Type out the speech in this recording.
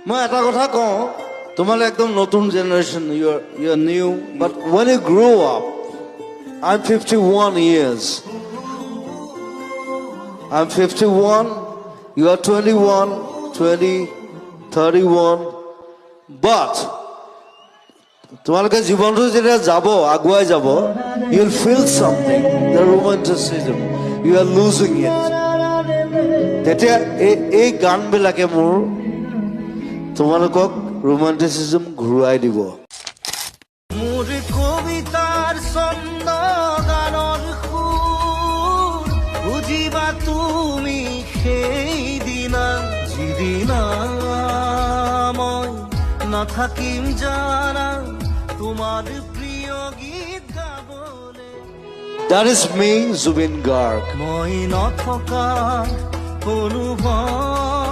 মই এটা কথা কওঁ, তোমালোক একদম নতুন generation, you are new, but when you grow up, I'm 51 years. I'm 51, you are 21, 20, 31, but তোমালোকে জীৱনটো যেতিয়া যাব, আগুৱাই যাব, you'll feel something, the romanticism, you are losing it. তেতিয়া এই গানবিলাকে মোৰ তোমালোকক ৰোমান্টিচিজম ঘূৰাই দিব। মোৰ কবিতাৰ ছন্দ গানৰ সুৰ বুজিবা তুমি সেইদিনা, যিদিনা মই নাথাকিম জানা তোমাৰ প্ৰিয় গীত গাবলে। That is me, Zubin Garg. মই নথকা অনুভৱ